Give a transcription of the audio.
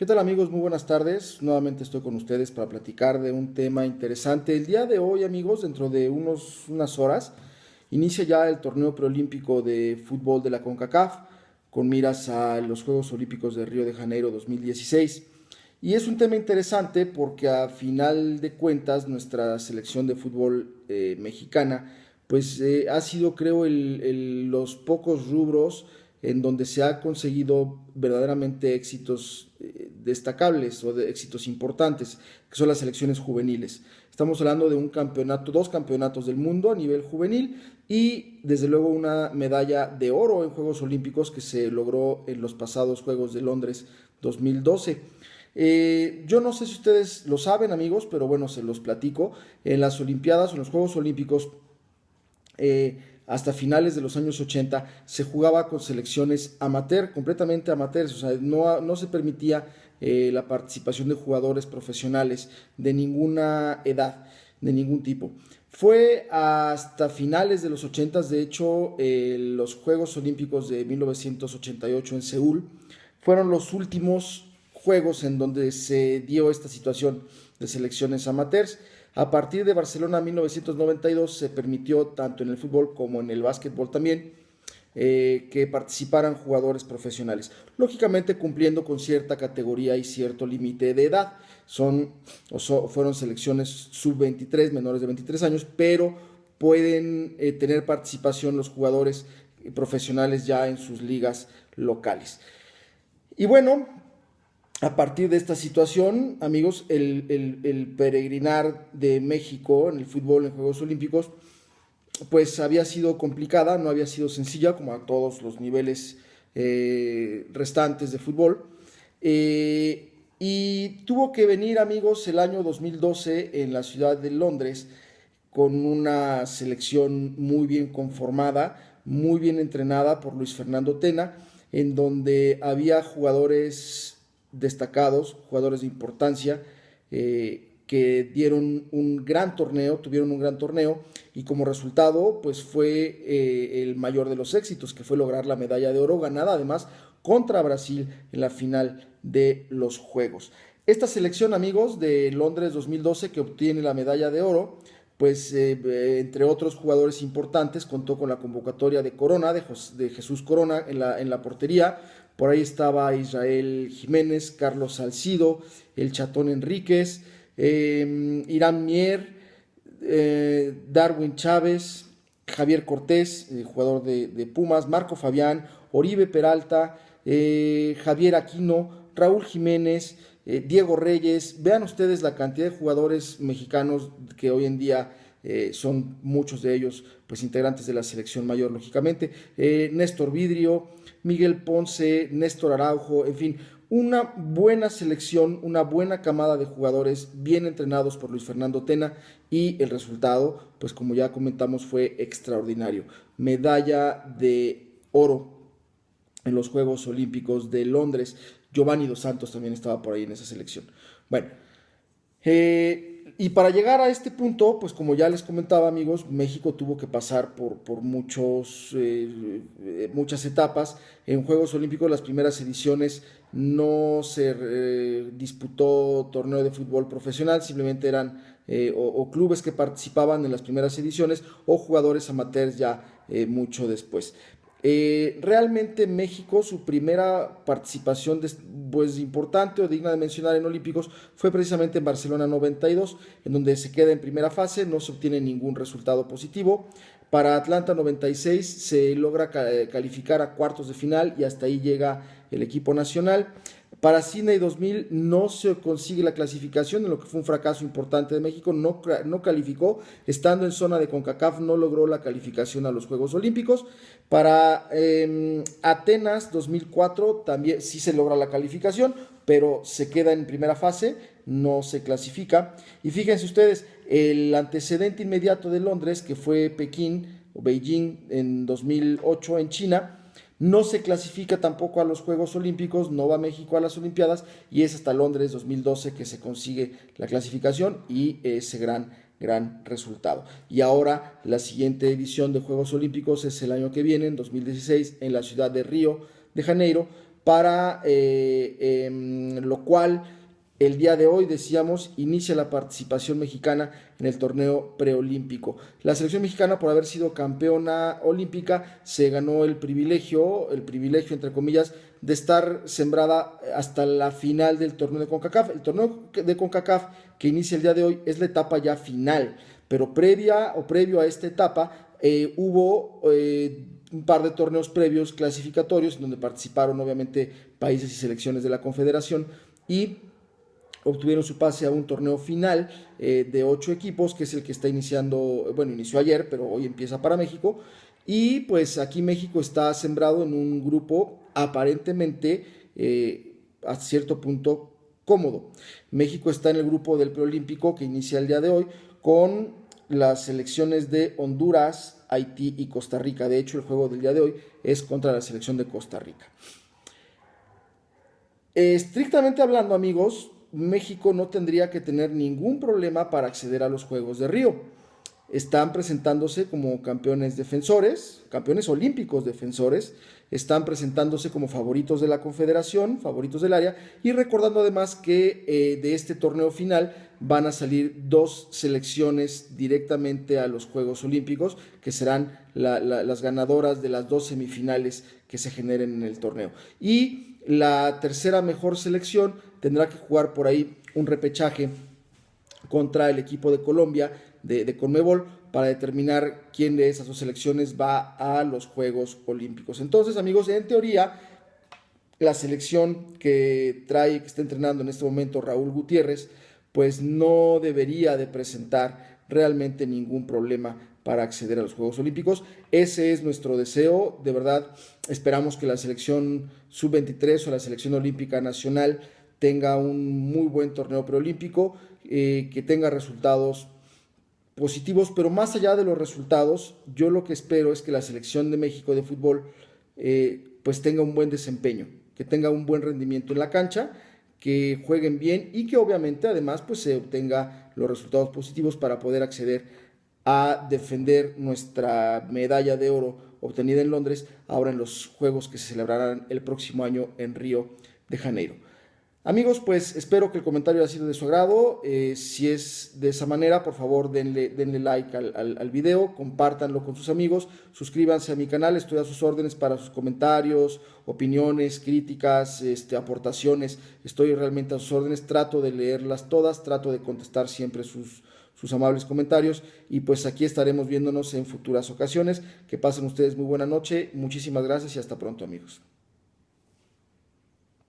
¿Qué tal amigos? Muy buenas tardes. Nuevamente estoy con ustedes para platicar de un tema interesante. El día de hoy, amigos, dentro de unas horas, inicia ya el torneo preolímpico de fútbol de la CONCACAF con miras a los Juegos Olímpicos de Río de Janeiro 2016. Y es un tema interesante porque a final de cuentas nuestra selección de fútbol mexicana pues ha sido creo los pocos rubros en donde se ha conseguido verdaderamente éxitos destacables o de éxitos importantes, que son las selecciones juveniles. Estamos hablando de un campeonato, dos campeonatos del mundo a nivel juvenil y desde luego una medalla de oro en Juegos Olímpicos que se logró en los pasados Juegos de Londres 2012. Yo no sé si ustedes lo saben, amigos, pero bueno, se los platico. En las Olimpiadas, en los Juegos Olímpicos, hasta finales de los años 80 se jugaba con selecciones amateur, completamente amateurs, o sea, no se permitía la participación de jugadores profesionales de ninguna edad, de ningún tipo. Fue hasta finales de los 80, de hecho, los Juegos Olímpicos de 1988 en Seúl fueron los últimos juegos en donde se dio esta situación de selecciones amateurs. A partir de Barcelona 1992 se permitió tanto en el fútbol como en el básquetbol también que participaran jugadores profesionales, lógicamente cumpliendo con cierta categoría y cierto límite de edad. Fueron selecciones sub-23, menores de 23 años, pero pueden tener participación los jugadores profesionales ya en sus ligas locales. Y bueno, a partir de esta situación, amigos, el peregrinar de México en el fútbol en Juegos Olímpicos, pues había sido complicada, no había sido sencilla como a todos los niveles restantes de fútbol. Y tuvo que venir, amigos, el año 2012 en la ciudad de Londres con una selección muy bien conformada, muy bien entrenada por Luis Fernando Tena, en donde había jugadores destacados, jugadores de importancia, que dieron un gran torneo, tuvieron un gran torneo y como resultado pues fue el mayor de los éxitos, que fue lograr la medalla de oro ganada además contra Brasil en la final de los Juegos. Esta selección, amigos, de Londres 2012 que obtiene la medalla de oro, pues entre otros jugadores importantes contó con la convocatoria de Corona, de Jesús Corona en la portería. Por ahí estaba Israel Jiménez, Carlos Salcido, el Chatón Enríquez, Irán Mier, Darwin Chávez, Javier Cortés, jugador de Pumas, Marco Fabián, Oribe Peralta, Javier Aquino, Raúl Jiménez, Diego Reyes. Vean ustedes la cantidad de jugadores mexicanos que hoy en día son muchos de ellos pues integrantes de la selección mayor, lógicamente. Néstor Vidrio, Miguel Ponce, Néstor Araujo, en fin, una buena selección, una buena camada de jugadores bien entrenados por Luis Fernando Tena y el resultado, pues como ya comentamos, fue extraordinario. Medalla de oro en los Juegos Olímpicos de Londres. Giovanni Dos Santos también estaba por ahí en esa selección. Bueno, y para llegar a este punto, pues como ya les comentaba amigos, México tuvo que pasar por muchas etapas. En Juegos Olímpicos las primeras ediciones no se disputó torneo de fútbol profesional, simplemente eran o clubes que participaban en las primeras ediciones o jugadores amateurs ya mucho después. Realmente México, su primera participación pues, importante o digna de mencionar en Olímpicos fue precisamente en Barcelona 92, en donde se queda en primera fase, no se obtiene ningún resultado positivo. Para Atlanta 96 se logra calificar a cuartos de final y hasta ahí llega el equipo nacional. Para Sydney 2000 no se consigue la clasificación, en lo que fue un fracaso importante de México, no calificó, estando en zona de CONCACAF no logró la calificación a los Juegos Olímpicos. Para Atenas 2004 también sí se logra la calificación, pero se queda en primera fase, no se clasifica. Y fíjense ustedes, el antecedente inmediato de Londres, que fue Pekín o Beijing en 2008 en China, no se clasifica tampoco a los Juegos Olímpicos, no va México a las Olimpiadas y es hasta Londres 2012 que se consigue la clasificación y ese gran resultado. Y ahora la siguiente edición de Juegos Olímpicos es el año que viene, en 2016, en la ciudad de Río de Janeiro, para lo cual el día de hoy, decíamos, inicia la participación mexicana en el torneo preolímpico. La selección mexicana, por haber sido campeona olímpica, se ganó el privilegio entre comillas, de estar sembrada hasta la final del torneo de CONCACAF. El torneo de CONCACAF que inicia el día de hoy es la etapa ya final, pero previo a esta etapa hubo un par de torneos previos clasificatorios en donde participaron obviamente países y selecciones de la Confederación y obtuvieron su pase a un torneo final de 8 equipos, que es el que está iniciando, bueno, inició ayer, pero hoy empieza para México. Y pues aquí México está sembrado en un grupo aparentemente a cierto punto cómodo. México está en el grupo del preolímpico que inicia el día de hoy con las selecciones de Honduras, Haití y Costa Rica. De hecho, el juego del día de hoy es contra la selección de Costa Rica. Estrictamente hablando, amigos, México no tendría que tener ningún problema para acceder a los Juegos de Río. Están presentándose como campeones defensores, campeones olímpicos defensores, están presentándose como favoritos de la Confederación, favoritos del área, y recordando además que de este torneo final van a salir 2 selecciones directamente a los Juegos Olímpicos, que serán las ganadoras de las 2 semifinales que se generen en el torneo. Y la tercera mejor selección tendrá que jugar por ahí un repechaje contra el equipo de Colombia de Conmebol para determinar quién de esas 2 selecciones va a los Juegos Olímpicos. Entonces, amigos, en teoría, la selección que está entrenando en este momento Raúl Gutiérrez, pues no debería de presentar realmente ningún problema para acceder a los Juegos Olímpicos. Ese es nuestro deseo, de verdad. Esperamos que la selección sub-23 o la selección olímpica nacional tenga un muy buen torneo preolímpico, que tenga resultados positivos, pero más allá de los resultados, yo lo que espero es que la selección de México de fútbol pues tenga un buen desempeño, que tenga un buen rendimiento en la cancha, que jueguen bien y que obviamente además pues se obtenga los resultados positivos para poder acceder a defender nuestra medalla de oro obtenida en Londres, ahora en los Juegos que se celebrarán el próximo año en Río de Janeiro. Amigos, pues espero que el comentario haya sido de su agrado. Si es de esa manera, por favor denle like al video, compártanlo con sus amigos, suscríbanse a mi canal, estoy a sus órdenes para sus comentarios, opiniones, críticas, aportaciones, estoy realmente a sus órdenes, trato de leerlas todas, trato de contestar siempre sus amables comentarios y pues aquí estaremos viéndonos en futuras ocasiones. Que pasen ustedes muy buena noche, muchísimas gracias y hasta pronto, amigos.